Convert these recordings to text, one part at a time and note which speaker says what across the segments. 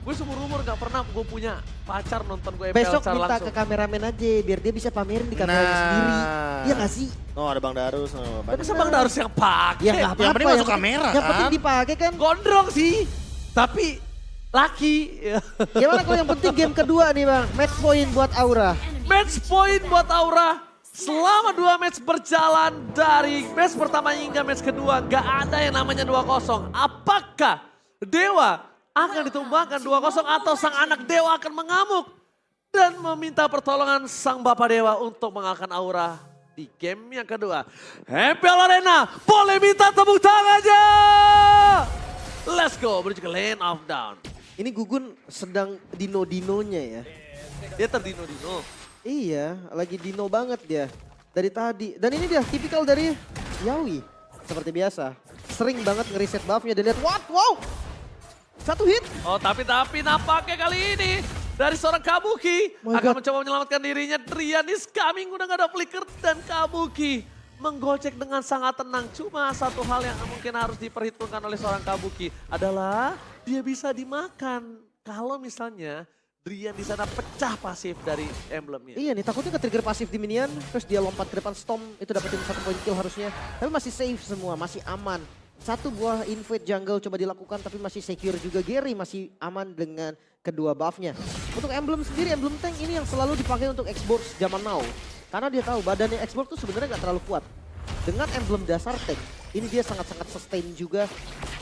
Speaker 1: Gue seumur-umur gak pernah gue punya pacar nonton gue MPL
Speaker 2: Besok
Speaker 1: secara
Speaker 2: minta
Speaker 1: langsung.
Speaker 2: ke kameramen aja biar dia bisa pamerin di kameranya sendiri. Iya gak sih?
Speaker 3: Oh ada Bang Darus.
Speaker 1: Tapi masa Bang Darus yang pakai?
Speaker 2: Ya gak apa-apa.
Speaker 3: Yang penting masuk kamera
Speaker 2: Yang
Speaker 3: kan?
Speaker 2: penting dipakai kan.
Speaker 1: Gondrong sih, tapi laki.
Speaker 2: Gimana kalau yang penting game kedua nih Bang? Match point buat Aura.
Speaker 1: Match point buat Aura. Selama 2 match berjalan dari match pertama hingga match kedua, gak ada yang namanya 2-0. Apakah Dewa akan ditumbangkan 2-0 atau sang anak Dewa akan mengamuk dan meminta pertolongan sang Bapak Dewa untuk mengalahkan Aura di game yang kedua. MPL Arena, boleh minta tepuk tangan aja. Let's go, menuju ke lane of down.
Speaker 2: Ini Gugun sedang dino-dinonya ya.
Speaker 1: Dia terdino-dino.
Speaker 2: Iya, lagi dino banget dia. Dari tadi. Dan ini dia tipikal dari Yawi. Seperti biasa. Sering banget ngereset buffnya dan lihat, what? Wow! Satu hit.
Speaker 1: Oh tapi nampaknya kali ini dari seorang Kabuki
Speaker 2: My
Speaker 1: akan
Speaker 2: God.
Speaker 1: mencoba menyelamatkan dirinya. Drian is coming, udah gak ada flicker dan Kabuki menggocek dengan sangat tenang. Cuma satu hal yang mungkin harus diperhitungkan oleh seorang Kabuki adalah dia bisa dimakan. Kalau misalnya Drian di sana pecah pasif dari emblemnya.
Speaker 2: Iya nih, takutnya ke-trigger pasif di minion, terus dia lompat ke depan Storm, itu dapetin 1 poin kill harusnya. Tapi masih safe semua, masih aman. Satu buah invade jungle coba dilakukan tapi masih secure juga. Gary masih aman dengan kedua buffnya. Untuk emblem sendiri, emblem tank ini yang selalu dipakai untuk Xbox zaman now. Karena dia tahu badannya Xbox tuh sebenarnya nggak terlalu kuat. Dengan emblem dasar tank, ini dia sangat-sangat sustain juga.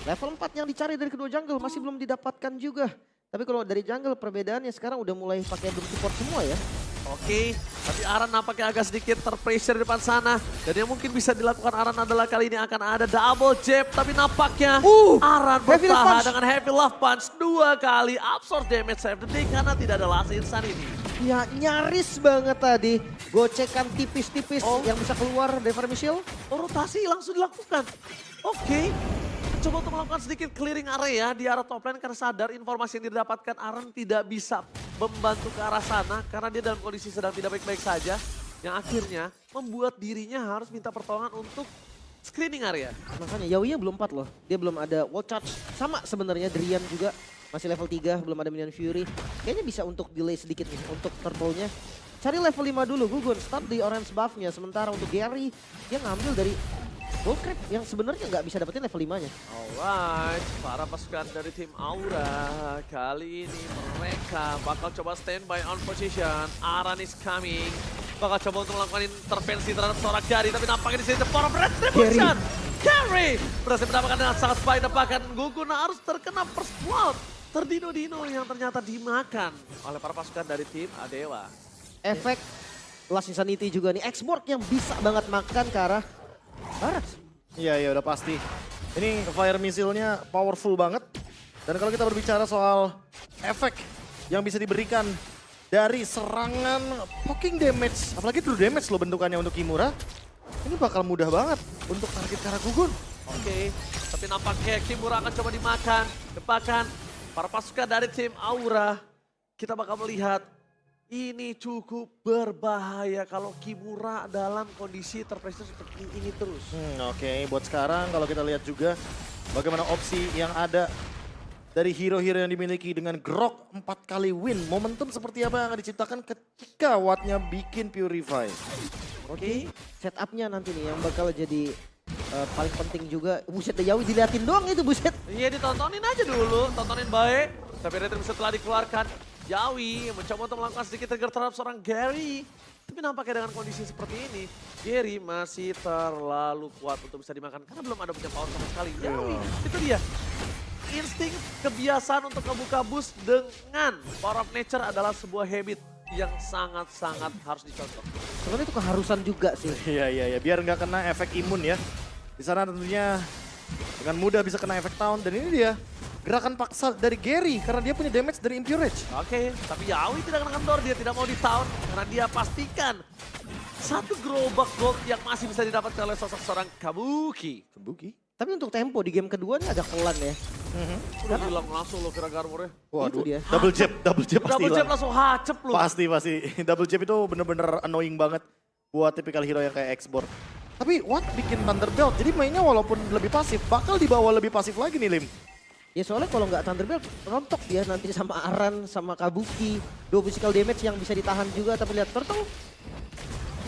Speaker 2: Level 4 yang dicari dari kedua jungle masih belum didapatkan juga. Tapi kalau dari jungle perbedaannya sekarang udah mulai pakai emblem support semua ya.
Speaker 1: Oke, tapi Aran nampaknya agak sedikit terpressure di depan sana. Dan yang mungkin bisa dilakukan Aran adalah kali ini akan ada double jab. Tapi nampaknya Aran
Speaker 2: Heavy Love
Speaker 1: bertahan
Speaker 2: Punch.
Speaker 1: dengan Heavy Love Punch 2 kali absorb damage save the day karena tidak ada last insanity.
Speaker 2: Ya nyaris banget tadi. Gocekan tipis-tipis yang bisa keluar dari Vermishil.
Speaker 1: Oh, rotasi langsung dilakukan. Oke. Coba untuk melakukan sedikit clearing area di arah top lane karena sadar informasi yang didapatkan Aran tidak bisa membantu ke arah sana karena dia dalam kondisi sedang tidak baik-baik saja. Yang akhirnya membuat dirinya harus minta pertolongan untuk screening area.
Speaker 2: Makanya Yawinya belum 4 loh. Dia belum ada wall charge. Sama sebenarnya Drian juga. Masih level 3, belum ada minion Fury. Kayaknya bisa untuk delay sedikit nih untuk turtle-nya. Cari level 5 dulu Gugun. Start di orange buff-nya. Sementara untuk Gary, dia ngambil dari Bullcrab yang sebenarnya nggak bisa dapetin level 5-nya.
Speaker 1: Alright, para pasukan dari tim Aura kali ini mereka bakal coba standby on position. Aran is coming, bakal coba untuk melakukan intervensi terhadap seorang Gary, tapi nampaknya di sini the power of retribution. Gary berhasil mendapatkan dengan sangat baik, bahkan Gugun harus terkena first blood. Terdino-dino yang ternyata dimakan oleh para pasukan dari tim Adewa.
Speaker 2: Efek Last Insanity juga nih. X-Borg yang bisa banget makan ke arah barat.
Speaker 3: Iya udah pasti. Ini fire missile-nya powerful banget. Dan kalau kita berbicara soal efek yang bisa diberikan dari serangan poking damage, apalagi true damage loh bentukannya untuk Kimura, ini bakal mudah banget untuk target ke arah Gugun.
Speaker 1: Oke, tapi nampaknya Kimura akan coba dimakan. Bahkan para pasukan dari tim Aura, kita bakal melihat ini cukup berbahaya kalau Kimura dalam kondisi terpressure seperti ini terus.
Speaker 3: Oke, buat sekarang kalau kita lihat juga bagaimana opsi yang ada dari hero-hero yang dimiliki dengan Grok 4 kali win. Momentum seperti apa yang akan diciptakan ketika Wattnya bikin Purify.
Speaker 2: Oke, setupnya nanti nih yang bakal jadi paling penting juga. Buset, Yawi diliatin doang itu buset.
Speaker 1: Iya, ditontonin aja dulu, tontonin baik. Tapi retribusi setelah dikeluarkan, Yawi mencoba untuk melakukan sedikit trigger terhadap seorang Gary. Tapi nampaknya dengan kondisi seperti ini, Gary masih terlalu kuat untuk bisa dimakan. Karena belum ada punya power sama sekali. Yawi, itu dia. Insting kebiasaan untuk ngebuka boost dengan power of nature adalah sebuah habit yang sangat-sangat harus dicontoh.
Speaker 2: Sebenarnya itu keharusan juga sih.
Speaker 3: Iya, biar nggak kena efek imun ya. Di sana tentunya dengan mudah bisa kena efek Town dan ini dia gerakan paksa dari Gary karena dia punya damage dari Impure Rage.
Speaker 1: Oke, tapi Yawi tidak kena kendor, dia tidak mau di town karena dia pastikan satu gerobak gold yang masih bisa didapatkan oleh sosok seorang Kabuki.
Speaker 3: Kebuki.
Speaker 2: Tapi untuk tempo di game kedua nih agak pelan ya.
Speaker 1: Udah hilang langsung lo kira armornya.
Speaker 3: Waduh,
Speaker 2: Itu dia.
Speaker 3: double jab pasti
Speaker 1: Double jab
Speaker 3: hilang.
Speaker 1: langsung hacep lo.
Speaker 3: Pasti. Double jab itu bener-bener annoying banget buat tipikal hero yang kayak X-Borg. Tapi Watt bikin Thunderbelt, jadi mainnya walaupun lebih pasif, bakal dibawa lebih pasif lagi nih Lim.
Speaker 2: Ya soalnya kalau nggak Thunderbelt rontok dia nanti sama Aran, sama Kabuki. 2 physical damage yang bisa ditahan juga, tapi lihat Turtle.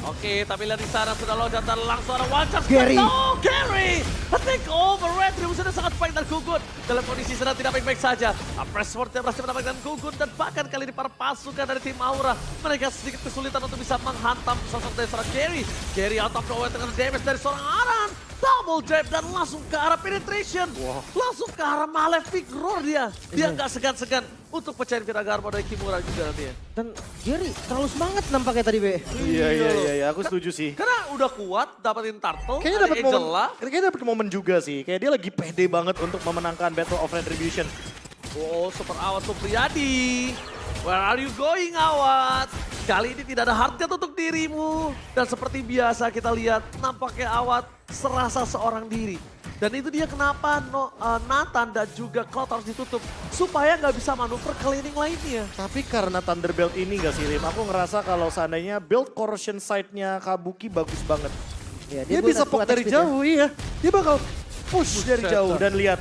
Speaker 1: Oke, tapi lihat di sana sudah loncat dan langsung ada wajah.
Speaker 2: Gary.
Speaker 1: Oh, Gary! Take over Red Ribbon sudah sangat baik dan Gugun. Dalam kondisi sedang tidak baik-baik saja. Pressword yang berhasil mendapatkan Gugun dan bahkan kali ini para pasukan dari tim Aura. Mereka sedikit kesulitan untuk bisa menghantam sosok dari seorang Gary. Gary out of nowhere dengan damage dari seorang Aran. Double jab dan langsung ke arah penetration.
Speaker 3: Wow.
Speaker 1: Langsung ke arah Malefic Roar dia. Dia nggak segan-segan untuk pecahin Viragarmo dari Kimura juga nanti ya.
Speaker 2: Dan Gary terlalu semangat nampaknya tadi, Be.
Speaker 3: Iya, aku setuju sih.
Speaker 1: Karena udah kuat dapetin turtle,
Speaker 3: Kayaknya
Speaker 1: ada
Speaker 3: dapat
Speaker 1: Angela.
Speaker 3: momen, kayaknya dapat momen juga sih. Kayak dia lagi pede banget untuk memenangkan Battle of Retribution.
Speaker 1: Oh, super Awat Supriyadi. Where are you going, Awat? Kali ini tidak ada hardnya untuk dirimu. Dan seperti biasa kita lihat, nampaknya Awat serasa seorang diri. Dan itu dia kenapa Nathan dan juga Cloud harus ditutup. Supaya nggak bisa manuver ke laning lainnya.
Speaker 3: Tapi karena Thunderbelt ini gak sih, Lim, aku ngerasa kalau seandainya build corrosion side-nya Kabuki bagus banget.
Speaker 2: Ya,
Speaker 3: Dia bisa
Speaker 2: buat
Speaker 3: poke dari
Speaker 2: attack speed ya.
Speaker 3: jauh, iya. Dia bakal push dari
Speaker 1: Buset,
Speaker 3: jauh
Speaker 1: Chan.
Speaker 3: dan lihat.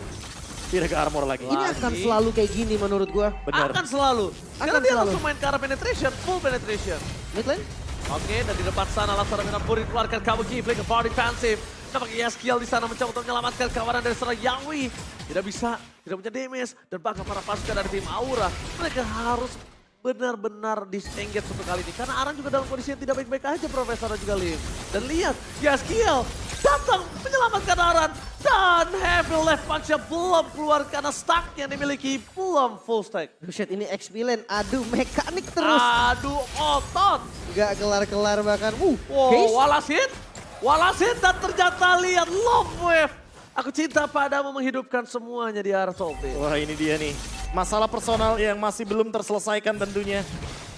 Speaker 3: Tidak ke armor lagi.
Speaker 2: Ini akan selalu kayak gini menurut gua.
Speaker 3: Benar.
Speaker 1: Akan selalu. Karena
Speaker 2: Akan
Speaker 1: dia
Speaker 2: selalu.
Speaker 1: langsung main ke arah penetration, full penetration.
Speaker 2: Mid lane?
Speaker 1: Oke, dan di depan sana langsung ada Minapuri keluarkan Kabuki, play ke power defensive. Nampaknya Yaskiel di sana mencoba untuk menyelamatkan kawanan dari seorang Yawi. Tidak bisa, tidak punya damage. Dan bahkan para pasukan dari tim Aura, mereka harus benar-benar disengage untuk kali ini. Karena Aran juga dalam kondisi yang tidak baik-baik aja, Profesor dan juga Lim. Dan lihat, Yaskiel datang menyelamatkan Aran. Dan heavy left punch-nya belum keluar karena stack yang dimiliki belum full stack.
Speaker 2: Buset, ini XP lane. Aduh, mekanik terus.
Speaker 1: Aduh, otot.
Speaker 2: Gak kelar-kelar bahkan.
Speaker 1: Wow,
Speaker 2: Case?
Speaker 1: Wallace hit dan ternyata lihat love wave. Aku cinta padamu menghidupkan semuanya di arah top lane.
Speaker 3: Wah, ini dia nih. Masalah personal yang masih belum terselesaikan tentunya.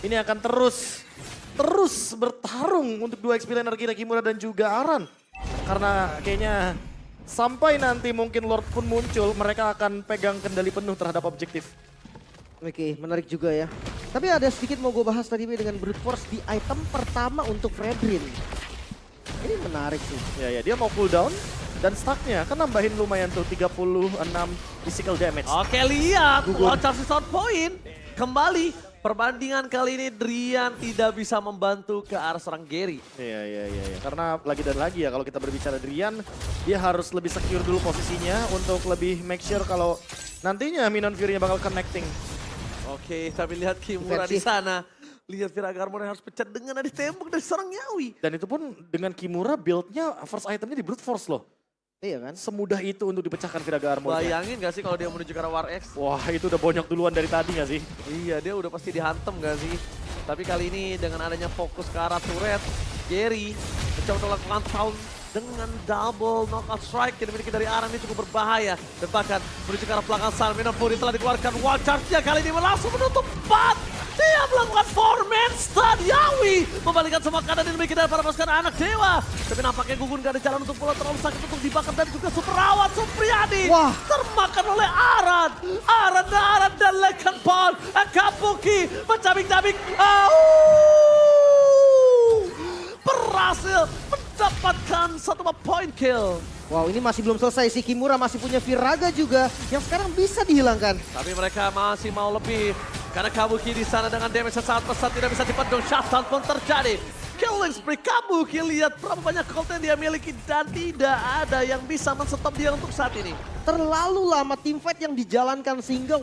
Speaker 3: Ini akan terus bertarung untuk 2 XP laner kita, Kimura dan juga Aran. Karena kayaknya sampai nanti mungkin Lord pun muncul, mereka akan pegang kendali penuh terhadap objektif.
Speaker 2: Oke, menarik juga ya. Tapi ada sedikit mau gue bahas tadi Be, dengan Brute Force di item pertama untuk Fredrin. Ini menarik sih.
Speaker 3: Ya, dia mau cooldown dan stacknya kan nambahin lumayan tuh 36 physical damage.
Speaker 1: Oke, lihat.
Speaker 3: Gugur.
Speaker 1: Launcher si sound point. Kembali. Perbandingan kali ini Drian tidak bisa membantu ke arah serang Gary.
Speaker 3: Iya. Karena lagi dan lagi ya kalau kita berbicara Drian, dia harus lebih secure dulu posisinya untuk lebih make sure kalau nantinya Minion Fury-nya bakal connecting.
Speaker 1: Oke, tapi lihat Kimura di
Speaker 2: Defensif.
Speaker 1: sana. Lihat Viragarmo yang harus pecat dengan ada tembok dari serang Yawi.
Speaker 3: Dan itu pun dengan Kimura build-nya first itemnya di Brute Force loh.
Speaker 2: Iya kan?
Speaker 3: Semudah itu untuk dipecahkan Viragarmo.
Speaker 1: Bayangin gak sih kalau dia menuju ke arah War X?
Speaker 3: Wah, itu udah bonyok duluan dari tadi gak sih?
Speaker 1: Iya, dia udah pasti dihantem gak sih? Tapi kali ini dengan adanya fokus ke arah turret, Gary mencoba untuk melakukan sound dengan double knockout strike yang dimiliki dari Aran ini cukup berbahaya. Dan bahkan menuju ke arah belakang sana, Minapuri telah dikeluarkan wall charge-nya kali ini langsung menutup 4. Dia melakukan 4-man stun, Yawi membalikan semua keadaan yang dimiliki dari para pasukan anak dewa. Tapi nampaknya Gugun gak ada jalan untuk pulang, terlalu sakit untuk dibakar dan juga Super Awat Supriyadi.
Speaker 2: Wah.
Speaker 1: Termakan oleh Aran. Aran dan Lekan Paul. Kabuki mencabik-cabik. Berhasil mendapatkan satu point kill.
Speaker 2: Wow, ini masih belum selesai sih. Kimura masih punya Viraga juga yang sekarang bisa dihilangkan.
Speaker 1: Tapi mereka masih mau lebih. Karena Kabuki di sana dengan damage yang sangat pesat tidak bisa dipendung. Shutdown pun terjadi. Killing spree Kabuki, lihat berapa banyak gold yang dia miliki dan tidak ada yang bisa men-stop dia untuk saat ini.
Speaker 2: Terlalu lama teamfight yang dijalankan sehingga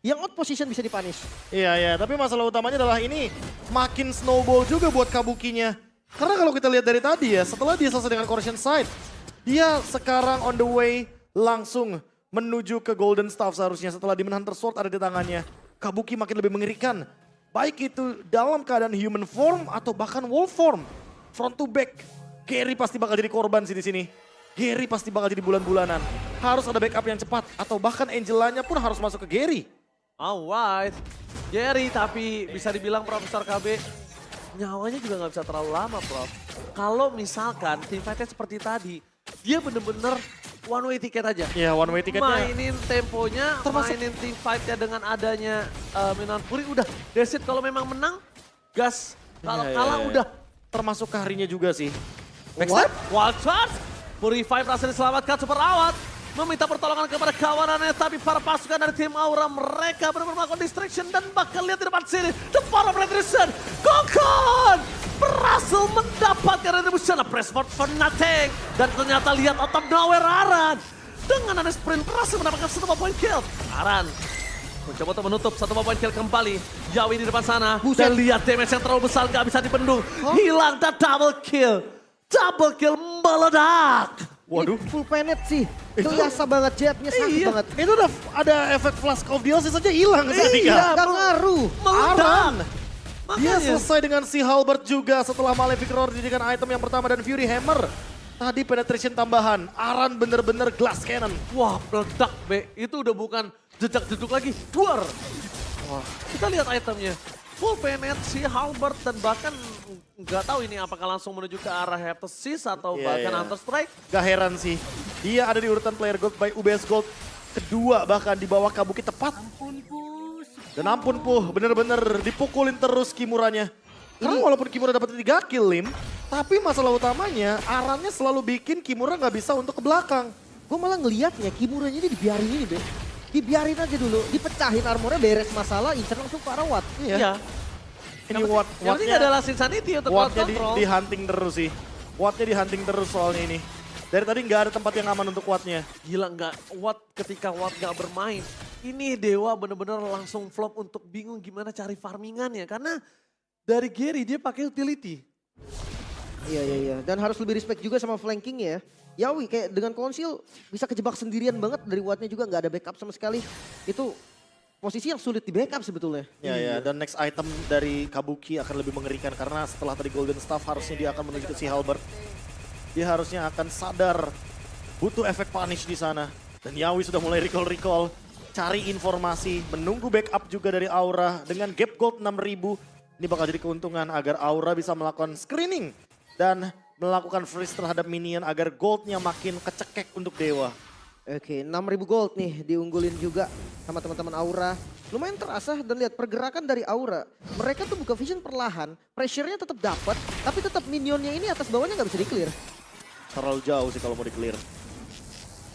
Speaker 2: yang out position bisa dipunish.
Speaker 3: Iya, tapi masalah utamanya adalah ini makin snowball juga buat Kabukinya. Karena kalau kita lihat dari tadi ya, setelah dia selesai dengan Corrosion Side, dia sekarang on the way langsung menuju ke Golden Staff seharusnya setelah Demon Hunter Sword ada di tangannya. Kabuki makin lebih mengerikan. Baik itu dalam keadaan human form atau bahkan wolf form. Front to back. Gary pasti bakal jadi korban sih di sini. Gary pasti bakal jadi bulan-bulanan. Harus ada backup yang cepat atau bahkan Angelanya pun harus masuk ke Gary.
Speaker 1: Alright. Gary tapi bisa dibilang Profesor KB nyawanya juga nggak bisa terlalu lama, Prof. Kalau misalkan tim fightnya seperti tadi, dia bener-bener one way ticket aja.
Speaker 3: Ya, one way ticketnya.
Speaker 1: Mainin temponya, mainin team fightnya dengan adanya Minapuri udah. That's it, kalau memang menang, gas. Kalau kalah udah.
Speaker 3: Termasuk harinya juga sih.
Speaker 1: Backstep, wild charge. Purify berhasil diselamatkan Super Awat. meminta pertolongan kepada kawanannya, tapi para pasukan dari tim Aura mereka benar-benar melakukan distraction dan bakal lihat di depan sini. The power of retribution, Kokon berhasil mendapatkan retribution, press for nothing. Dan ternyata lihat out of nowhere Aran dengan ada sprint berhasil mendapatkan 1 point kill. Aran mencoba untuk menutup 1 point kill kembali. Yawi di depan sana. Dan lihat damage yang terlalu besar gak bisa dibendung. Hilang dan double kill. Double kill meledak.
Speaker 3: Waduh.
Speaker 2: Ini full planet sih. Kelihatan banget jetnya sakit
Speaker 1: Iya.
Speaker 2: banget.
Speaker 3: Itu udah ada efek flash of DLC saja hilang tadi
Speaker 1: Iya.
Speaker 3: kan.
Speaker 2: Gak ngaruh.
Speaker 1: Meledak.
Speaker 3: Aran. Dia
Speaker 1: Makanya.
Speaker 3: selesai dengan si Halberd juga setelah Malefic Roar dijadikan item yang pertama dan Fury Hammer. Tadi penetration tambahan. Aran bener-bener glass cannon.
Speaker 1: Wah, meledak Be. Itu udah bukan jejak-jeduk lagi. Duar. Wah, kita lihat itemnya. Full penet si Halberd dan bahkan nggak tahu ini apakah langsung menuju ke arah Heptasis atau
Speaker 3: Iya,
Speaker 1: bahkan
Speaker 3: iya.
Speaker 1: Hunter Strike.
Speaker 3: Gak heran sih. Dia ada di urutan player gold by UBS Gold. Kedua bahkan di bawah Kabuki tepat. Dan ampun Puh, bener-bener dipukulin terus Kimuranya. Karena walaupun Kimura dapat 3 kill Lim, tapi masalah utamanya Arannya selalu bikin Kimura nggak bisa untuk ke belakang.
Speaker 2: Gue malah ngeliatnya Kimuranya ini dibiarin ini, Be. Dibiarin aja dulu, dipecahin armornya, beres masalah, incer langsung ke arah Watt.
Speaker 1: Iya.
Speaker 3: Ini
Speaker 1: Yang penting adalah Insanity untuk
Speaker 3: Wattnya
Speaker 1: kontrol.
Speaker 3: di hunting terus sih. Wattnya di hunting terus soalnya ini. Dari tadi nggak ada tempat yang aman untuk Wattnya.
Speaker 1: Gila nggak, Watt ketika Watt nggak bermain. Ini Dewa bener-bener langsung flop untuk bingung gimana cari farmingannya. Karena dari Gary dia pakai utility.
Speaker 2: Iya. Dan harus lebih respect juga sama flanking ya. Yawi kayak dengan konsil bisa kejebak sendirian banget dari Wattnya juga nggak ada backup sama sekali. Itu posisi yang sulit di backup sebetulnya.
Speaker 3: Ya, dan next item dari Kabuki akan lebih mengerikan karena setelah tadi Golden Staff harusnya dia akan menuju ke si Halberd. Dia harusnya akan sadar butuh efek punish di sana. Dan Yawi sudah mulai recall, cari informasi, menunggu backup juga dari Aura dengan gap gold 6.000. Ini bakal jadi keuntungan agar Aura bisa melakukan screening dan melakukan freeze terhadap minion agar goldnya makin kecekek untuk Dewa.
Speaker 2: Oke, 6.000 gold nih diunggulin juga sama teman-teman Aura. Lumayan terasa dan lihat pergerakan dari Aura. Mereka tuh buka vision perlahan, pressure-nya tetap dapat, tapi tetap minionnya ini atas bawahnya nggak bisa di-clear.
Speaker 3: Terlalu jauh sih kalau mau di-clear.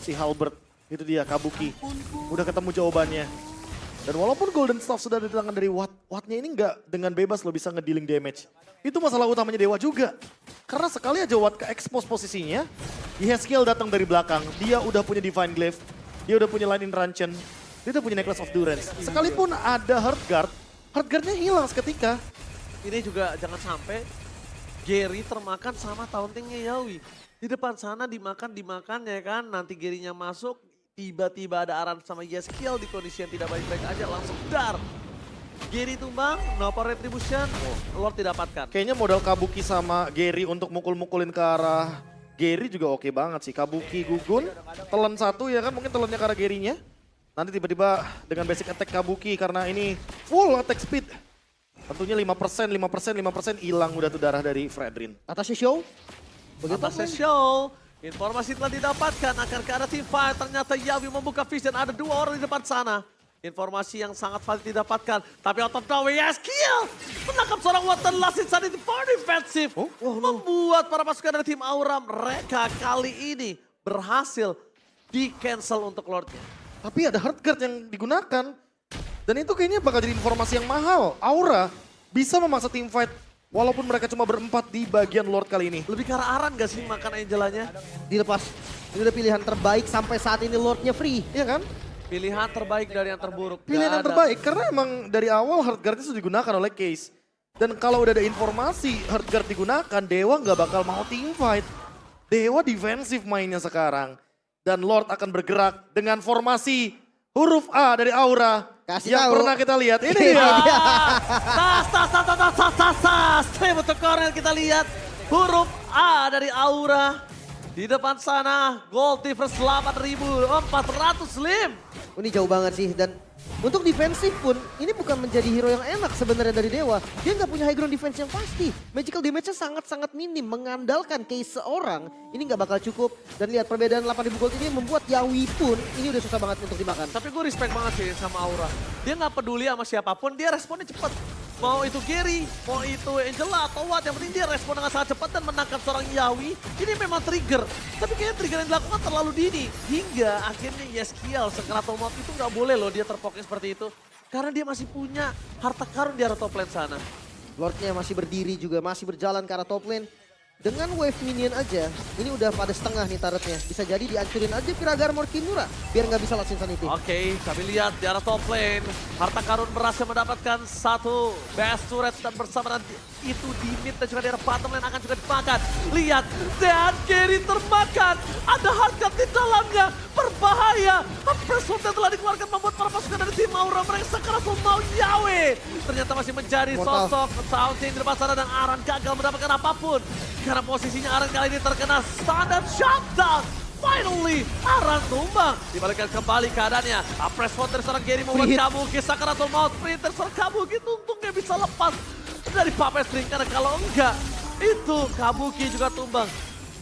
Speaker 3: Si Halberd, itu dia Kabuki. Udah ketemu jawabannya. Dan walaupun Golden Staff sudah di tangan dari Watt, Wattnya ini nggak dengan bebas lo bisa ngedealing damage. Itu masalah utamanya Dewa juga. Karena sekali aja Watt ke-expose posisinya, Yeskiel datang dari belakang, dia udah punya Divine Glaive, dia udah punya Line in Ranchen, dia udah punya Necklace of Durance. Sekalipun ada Heartguard-nya hilang seketika.
Speaker 1: Ini juga jangan sampai Gary termakan sama tauntingnya Yawi. Di depan sana dimakan ya kan, nanti Gary-nya masuk, tiba-tiba ada Aran sama Yeskiel di kondisi yang tidak baik-baik aja langsung dar. Gary tumbang, no power retribution, Lord didapatkan.
Speaker 3: Kayaknya modal Kabuki sama Gary untuk mukul-mukulin ke arah Gary juga oke banget sih. Kabuki gugun, telan satu ya kan, mungkin telannya ke arah Gary-nya. Nanti tiba-tiba dengan basic attack Kabuki karena ini full attack speed. Tentunya 5% hilang udah tuh darah dari Fredrin.
Speaker 2: Atasnya show. Begitu
Speaker 1: Atasnya show, informasi telah didapatkan akan ke arah team fight. Ternyata Yawi membuka vision, ada 2 orang di depan sana. Informasi yang sangat valid didapatkan. Tapi out of nowhere, Yeskiel menangkap seorang Watt last insanity for defensive. Membuat para pasukan dari tim Aura mereka kali ini berhasil di-cancel untuk Lordnya.
Speaker 3: Tapi ada Heartguard yang digunakan. Dan itu kayaknya bakal jadi informasi yang mahal. Aura bisa memaksa team fight walaupun mereka cuma berempat di bagian Lord kali ini.
Speaker 1: Lebih ke arah Aran gak sih makan Angelanya?
Speaker 2: Dilepas. Ini udah pilihan terbaik sampai saat ini Lordnya free.
Speaker 3: Iya kan?
Speaker 1: Pilihan terbaik dari yang terburuk.
Speaker 3: Pilihan
Speaker 1: Gak
Speaker 3: yang
Speaker 1: ada.
Speaker 3: terbaik karena emang dari awal Heartguard itu sudah digunakan oleh Case. Dan kalau udah ada informasi Heartguard digunakan, Dewa nggak bakal mau team fight. Dewa defensif mainnya sekarang. Dan Lord akan bergerak dengan formasi huruf A dari Aura.
Speaker 2: Kasih
Speaker 3: yang
Speaker 2: tahu.
Speaker 3: pernah kita lihat. Ini dia.
Speaker 1: Tas. Untuk corner kita lihat huruf A dari Aura. Di depan sana, gold difference 8.400 Lim.
Speaker 2: Ini jauh banget sih dan untuk defensif pun ini bukan menjadi hero yang enak sebenarnya dari Dewa. Dia nggak punya high ground defense yang pasti. Magical damage-nya sangat-sangat minim. Mengandalkan case seorang ini nggak bakal cukup. Dan lihat perbedaan 8.000 gold ini membuat Yawi pun ini udah susah banget untuk dimakan.
Speaker 1: Tapi gue respect banget sih sama Aura. Dia nggak peduli sama siapapun, dia responnya cepet. Mau itu Gary, mau itu Angela atau what, yang penting dia respon dengan sangat cepat dan menangkap seorang Yawi. Ini memang trigger, tapi kayaknya trigger yang dilakukan terlalu dini. Hingga akhirnya Yeskiel, Sekratomot itu nggak boleh loh dia terpokok seperti itu. Karena dia masih punya harta karun di arah top lane sana.
Speaker 2: Lordnya masih berdiri juga, masih berjalan ke arah top lane. Dengan wave minion aja, ini udah pada setengah nih turretnya. Bisa jadi dihancurin aja Firaga Armor Kimura, biar nggak bisa Last Insanity.
Speaker 1: Oke, kami lihat di arah top lane. Harta karun berhasil mendapatkan satu best turret dan bersama nanti itu di mid dan juga di arah bottom lane akan juga dimakan. Lihat, dan Gary termakan. Ada harga di dalamnya, berbahaya. Pressure yang telah dikeluarkan membuat para pasukan dari tim Aura mereka sekarang mau Yawe. Ternyata masih menjadi
Speaker 2: Mortal.
Speaker 1: sosok Taunting di depan sana dan Aran gagal mendapatkan apapun. Karena posisinya Aran kali ini terkena standard shutdown. Finally, Aran tumbang. Dibalikkan kembali keadaannya. Press dari seorang Gary membuat
Speaker 2: Free hit.
Speaker 1: Kabuki Sakaratul Maut. Printer seorang Kabuki untungnya bisa lepas dari Puppet String. Karena kalau enggak, itu Kabuki juga tumbang.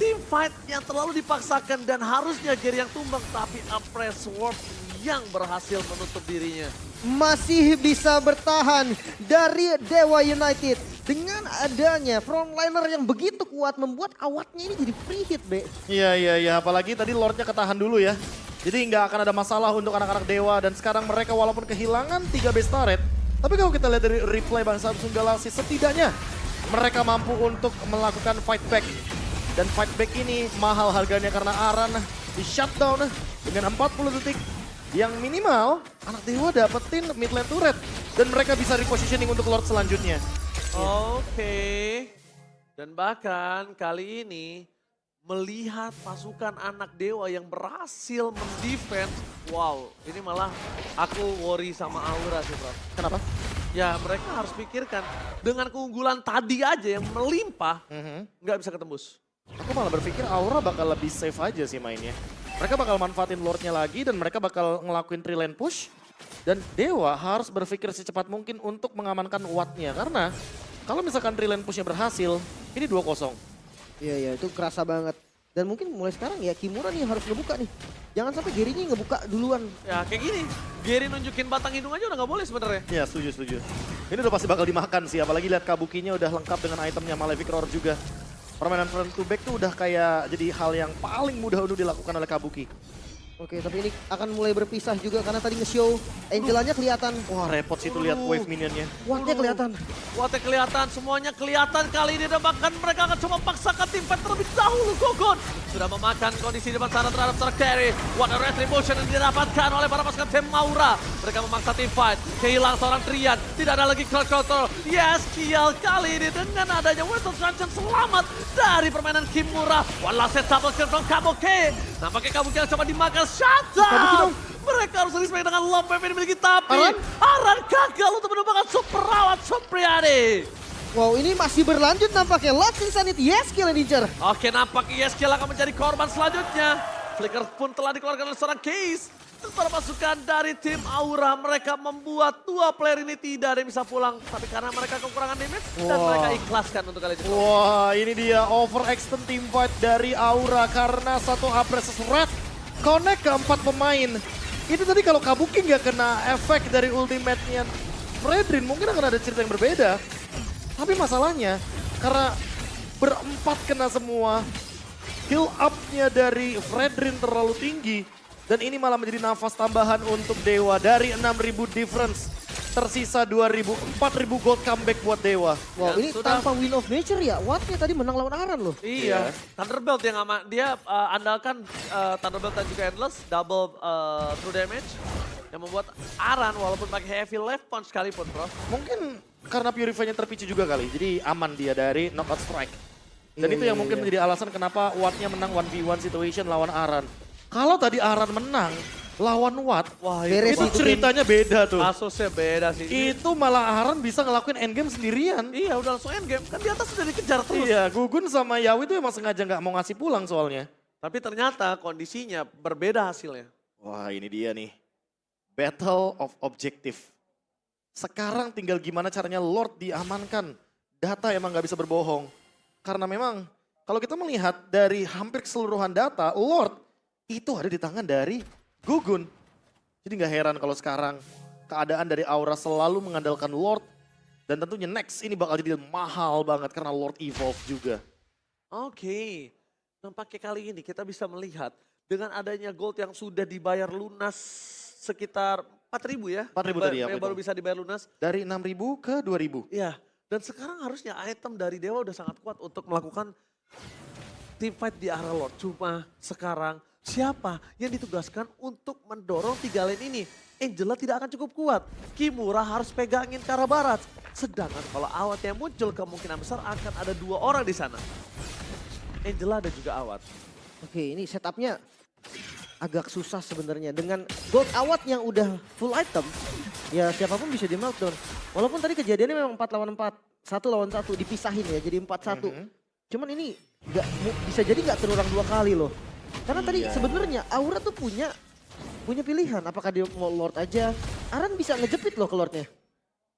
Speaker 1: Team fight yang terlalu dipaksakan dan harusnya Gary yang tumbang. Tapi Press Sword yang berhasil menutup dirinya.
Speaker 2: Masih bisa bertahan dari Dewa United. Dengan adanya frontliner yang begitu kuat membuat awatnya ini jadi free hit, Be.
Speaker 3: Iya. Apalagi tadi Lordnya ketahan dulu ya. Jadi nggak akan ada masalah untuk anak-anak Dewa. Dan sekarang mereka walaupun kehilangan 3 base turret. Tapi kalau kita lihat dari replay Bang Samsung Galaxy, setidaknya mereka mampu untuk melakukan fight back. Dan fight back ini mahal harganya karena Aran di shutdown dengan 40 detik. Yang minimal anak Dewa dapetin mid lane turret. Dan mereka bisa repositioning untuk Lord selanjutnya.
Speaker 1: Oke. Dan bahkan kali ini melihat pasukan anak Dewa yang berhasil mendefense. Wow, ini malah aku worry sama Aura sih, Bro.
Speaker 3: Kenapa?
Speaker 1: Ya mereka harus pikirkan dengan keunggulan tadi aja yang melimpah, nggak bisa ketembus.
Speaker 3: Aku malah berpikir Aura bakal lebih safe aja sih mainnya. Mereka bakal manfaatin Lordnya lagi dan mereka bakal ngelakuin 3 lane push. Dan Dewa harus berpikir secepat mungkin untuk mengamankan Wattnya. Karena kalau misalkan 3 lane pushnya berhasil, ini 2-0.
Speaker 2: Iya, itu kerasa banget. Dan mungkin mulai sekarang ya Kimura nih harus ngebuka nih. Jangan sampai Gary-nya ngebuka duluan.
Speaker 1: Ya kayak gini, Gary nunjukin batang hidung aja udah nggak boleh sebenarnya.
Speaker 3: Ya setuju. Ini udah pasti bakal dimakan sih. Apalagi lihat Kabukinya udah lengkap dengan itemnya Malefic Roar juga. Permainan front to back tuh udah kayak jadi hal yang paling mudah untuk dilakukan oleh Kabuki.
Speaker 2: Oke, tapi ini akan mulai berpisah juga karena tadi nge-show Angelanya kelihatan.
Speaker 3: Wah repot sih tuh lihat wave minionnya.
Speaker 2: Wattnya kelihatan.
Speaker 1: Wattnya kelihatan, semuanya kelihatan kali ini dan bahkan mereka akan coba paksakan tim fight terlebih dahulu. Gogon sudah memakan kondisi depan sana terhadap seorang Gary. What a retribution yang didapatkan oleh para pasukan tim Aura. Mereka memaksa tim fight, kehilangan seorang Trian, tidak ada lagi crowd control. Yeskiel kali ini dengan adanya Western Transition selamat dari permainan Kimura. One last set double kill from Kabuki. Nampaknya Kabuki yang coba dimakan shutdown. Mereka harus respect dengan long wave yang dimiliki tapi Aran gagal untuk menumbangkan Super Rawat Supriyadi.
Speaker 2: Wow, ini masih berlanjut nampaknya. Last Insanity, Yeskiel yang diincar.
Speaker 1: Oke, nampaknya Yeskiel akan menjadi korban selanjutnya. Flicker pun telah dikeluarkan oleh seorang Case. Dan para pasukan dari tim Aura, mereka membuat 2 player ini tidak ada yang bisa pulang. Tapi karena mereka kekurangan damage dan mereka ikhlaskan untuk kali ini.
Speaker 3: Wah ini dia overextend team fight dari Aura karena satu Apressus Red connect ke 4 pemain. Itu tadi kalau Kabuki nggak kena efek dari ultimate-nya Fredrin mungkin akan ada cerita yang berbeda. Tapi masalahnya karena berempat kena semua, heal up-nya dari Fredrin terlalu tinggi. Dan ini malah menjadi nafas tambahan untuk Dewa dari 6.000 difference. Tersisa 2.000, 4.000 gold comeback buat Dewa.
Speaker 2: Wow,
Speaker 1: Dan
Speaker 2: ini
Speaker 1: sudah-
Speaker 2: tanpa Win of Nature ya. Wattnya tadi menang lawan Aran loh.
Speaker 1: Iya, Thunderbolt yang dia andalkan Thunderbolt dan juga Endless, double true damage. Yang membuat Aran walaupun pakai heavy left punch sekalipun, Bro.
Speaker 3: Mungkin karena Purify-nya terpicu juga kali, jadi aman dia dari knockout strike. Dan
Speaker 2: Iya,
Speaker 3: itu
Speaker 2: iya,
Speaker 3: yang mungkin
Speaker 2: iya.
Speaker 3: menjadi alasan kenapa Watt-nya menang 1v1 situation lawan Aran. Kalau tadi Aran menang lawan Watt,
Speaker 1: Wah,
Speaker 2: Beres
Speaker 3: itu
Speaker 2: itu
Speaker 3: ceritanya beda tuh.
Speaker 1: kasusnya beda sih.
Speaker 3: Itu malah Aran bisa ngelakuin endgame sendirian.
Speaker 1: Iya, udah langsung endgame. Kan di atas sudah dikejar terus.
Speaker 3: Iya, Gugun sama Yawi itu emang sengaja nggak mau ngasih pulang soalnya.
Speaker 1: Tapi ternyata kondisinya berbeda hasilnya.
Speaker 3: Wah ini dia nih, Battle of Objective. Sekarang tinggal gimana caranya Lord diamankan. Data emang nggak bisa berbohong. Karena memang kalau kita melihat dari hampir keseluruhan data, Lord itu ada di tangan dari Gugun. Jadi nggak heran kalau sekarang keadaan dari Aura selalu mengandalkan Lord Dan tentunya next ini bakal jadi mahal banget karena Lord Evolve juga.
Speaker 1: Oke, nampaknya kali ini kita bisa melihat dengan adanya gold yang sudah dibayar lunas sekitar 4.000 ya.
Speaker 3: 4.000 tadi ya,
Speaker 1: Yang baru
Speaker 3: betul.
Speaker 1: bisa dibayar lunas.
Speaker 3: Dari 6.000 ke 2.000.
Speaker 1: Ya, dan sekarang harusnya item dari Dewa udah sangat kuat untuk melakukan team fight di arah Lord. Cuma sekarang siapa yang ditugaskan untuk mendorong 3 lane ini? Angela tidak akan cukup kuat. Kimura harus pegangin ke arah barat. Sedangkan kalau Awat yang muncul kemungkinan besar akan ada 2 orang di sana. Angela dan juga Awat.
Speaker 2: Oke, ini setupnya agak susah sebenarnya. Dengan gold Awat yang udah full item, ya siapapun bisa di meltdown. Walaupun tadi kejadiannya memang 4 lawan 4, 1 lawan 1 dipisahin ya, jadi 4-1. Cuman ini bisa jadi nggak terulang 2 kali loh. Karena tadi sebenarnya Aura tuh punya pilihan. Apakah dia mau Lord aja? Aran bisa ngejepit loh ke Lordnya.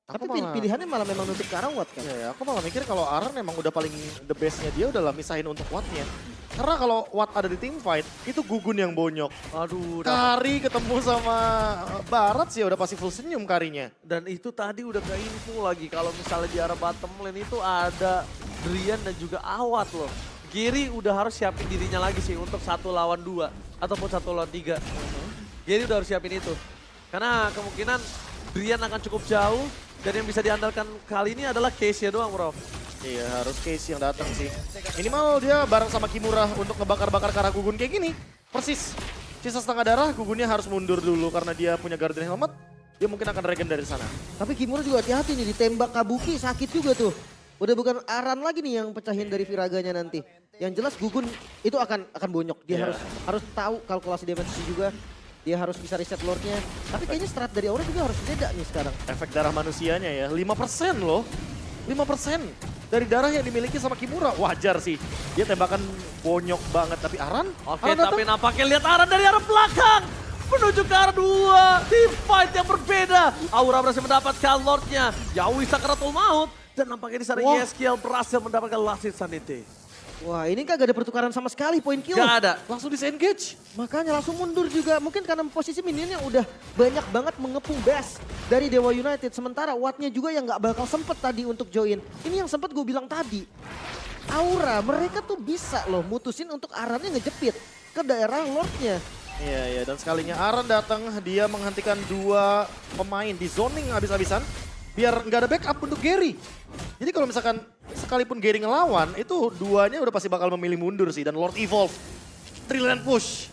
Speaker 2: Tapi pilihannya malah memang nutup ke arah Watt kan.
Speaker 3: Ya, aku malah mikir kalau Aran memang udah paling the bestnya dia udah lah misahin untuk Wattnya. Karena kalau Watt ada di team fight, itu Gugun yang bonyok.
Speaker 1: Aduh,
Speaker 3: Kari ketemu sama Barat sih udah pasti full senyum Karinya.
Speaker 1: dan itu tadi udah ke info lagi. Kalau misalnya di arah bottom lane itu ada Drian dan juga Awat loh. Giri udah harus siapin dirinya lagi sih untuk 1 lawan 2 ataupun 1 lawan 3. Giri udah harus siapin itu. Karena kemungkinan Drian akan cukup jauh dan yang bisa diandalkan kali ini adalah Case-nya doang bro.
Speaker 3: Iya harus Case yang datang sih. Minimal dia bareng sama Kimura untuk ngebakar-bakar ke arah Gugun kayak gini. Persis. Sisa setengah darah Gugunnya harus mundur dulu karena dia punya Guardian Helmet. Dia mungkin akan regen dari sana.
Speaker 2: Tapi Kimura juga hati-hati nih, ditembak Kabuki sakit juga tuh. Udah bukan Aran lagi nih yang pecahin dari Viraganya nanti. Yang jelas Gugun itu akan bonyok. Dia harus tahu kalkulasi damage juga. Dia harus bisa reset Lordnya. Tapi kayaknya strat dari Aura juga harus beda nih sekarang.
Speaker 3: Efek darah manusianya ya 5% loh. 5% dari darah yang dimiliki sama Kimura. Wajar sih. Dia tembakan bonyok banget. Tapi Aran?
Speaker 1: Oke,
Speaker 3: Aran
Speaker 1: tapi
Speaker 3: datang.
Speaker 1: nampaknya lihat Aran dari arah belakang. Menuju ke arah 2. Team fight yang berbeda. Aura berhasil mendapatkan Lordnya. Yawi Sakaratul Maut. Dan nampaknya di sana
Speaker 3: Wah.
Speaker 1: YSKL berhasil mendapatkan Last Insanity.
Speaker 2: Wah ini kagak ada pertukaran sama sekali poin kill.
Speaker 1: Gak ada.
Speaker 3: Langsung disengage.
Speaker 2: Makanya langsung mundur juga. Mungkin karena posisi minionnya udah banyak banget mengepung base dari Dewa United. Sementara Wattnya juga yang gak bakal sempet tadi untuk join. Ini yang sempet gue bilang tadi. Aura mereka tuh bisa loh mutusin untuk Arannya ngejepit ke daerah Lordnya.
Speaker 3: Iya, dan sekalinya Aran datang, dia menghentikan 2 pemain di zoning habis-habisan. Biar nggak ada backup untuk Gary. Jadi kalau misalkan sekalipun Gary ngelawan, itu 2-nya udah pasti bakal memilih mundur sih. Dan Lord Evolve, 3 lane push.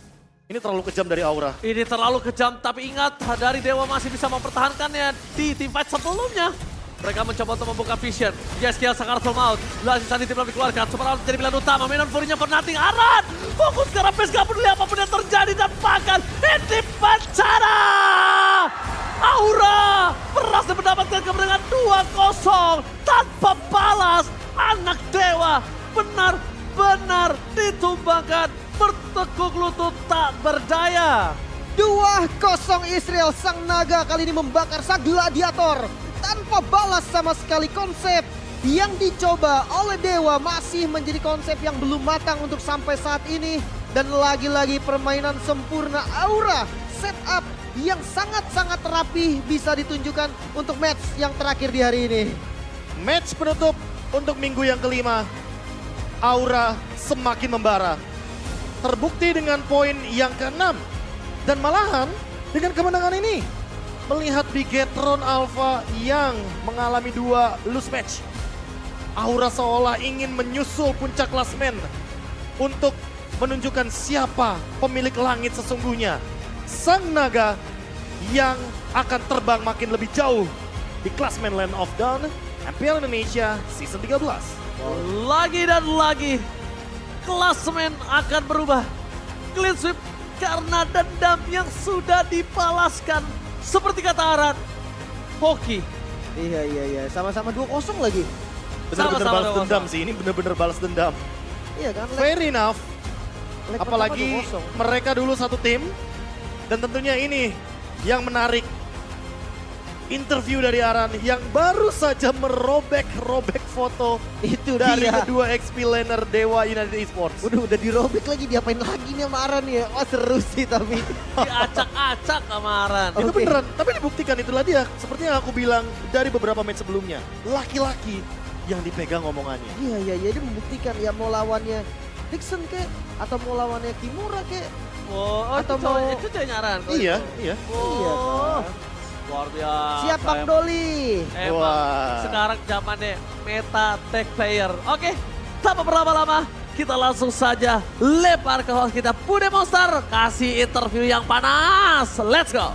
Speaker 3: Ini terlalu kejam dari Aura.
Speaker 1: Ini terlalu kejam, tapi ingat dari Dewa masih bisa mempertahankannya di team fight sebelumnya. Mereka mencoba untuk membuka vision. YSKL Sakaratul Maut. Last Insanity belum dikeluarkan. Super Aran jadi pilihan utama. Menon Fury-nya Pernating Aran. Fokus ke arah base, gak peduli apapun yang terjadi. Dan bahkan ini bencana. Aura berhasil mendapatkan kemenangan 2-0 tanpa balas. Anak Dewa benar-benar ditumbangkan, bertekuk lutut tak berdaya.
Speaker 2: 2-0 Israel, sang naga kali ini membakar sang gladiator. Tanpa balas sama sekali. Konsep yang dicoba oleh Dewa masih menjadi konsep yang belum matang untuk sampai saat ini. Dan lagi-lagi permainan sempurna Aura. Setup yang sangat-sangat rapi bisa ditunjukkan untuk match yang terakhir di hari ini.
Speaker 3: Match penutup untuk minggu yang kelima. Aura semakin membara. Terbukti dengan poin yang ke-6. Dan malahan dengan kemenangan ini, melihat Bigetron Alpha yang mengalami 2 lose match. Aura seolah ingin menyusul puncak klasmen untuk menunjukkan siapa pemilik langit sesungguhnya. Sang naga yang akan terbang makin lebih jauh di klasmen Land of Dawn MPL Indonesia Season 13.
Speaker 1: Lagi dan lagi klasmen akan berubah. Clean sweep karena dendam yang sudah dibalaskan. Seperti kata Aran, hoki.
Speaker 2: Iya. Sama-sama 2-0 lagi.
Speaker 3: Benar-benar
Speaker 1: Sama-sama
Speaker 3: balas
Speaker 1: dong,
Speaker 3: dendam sih, ini benar-benar balas dendam.
Speaker 2: Iya kan?
Speaker 3: Fair enough,
Speaker 2: Leg
Speaker 3: apalagi
Speaker 2: pertama 2-0.
Speaker 3: mereka dulu satu tim. Dan tentunya ini yang menarik. interview dari Aran yang baru saja merobek-robek foto
Speaker 2: Itu
Speaker 3: dari
Speaker 2: dia.
Speaker 3: kedua XP laner Dewa United Esports.
Speaker 2: Udah dirobek lagi, diapain lagi nih sama Aran ya. Wah seru sih tapi.
Speaker 1: Diacak-acak kamaran.
Speaker 3: Itu
Speaker 2: Oke.
Speaker 3: beneran, tapi dibuktikan itulah dia. Seperti yang aku bilang dari beberapa match sebelumnya. Laki-laki yang dipegang omongannya.
Speaker 2: Iya, dia membuktikan ya mau lawannya Dixon kek, atau mau lawannya Kimura kek.
Speaker 1: Oh,
Speaker 2: Atau
Speaker 1: itu cowok,
Speaker 2: mau-
Speaker 1: itu cowok nyaran.
Speaker 3: Iya, iya.
Speaker 2: Iya
Speaker 1: Oh,
Speaker 2: kan.
Speaker 1: luar biasa.
Speaker 2: Siap Bang Doli.
Speaker 1: Emang
Speaker 3: Wah.
Speaker 1: sekarang zamannya meta tech player. Oke, tanpa berlama-lama kita langsung saja lempar ke host kita Bude Monster. Kasih interview yang panas. Let's go.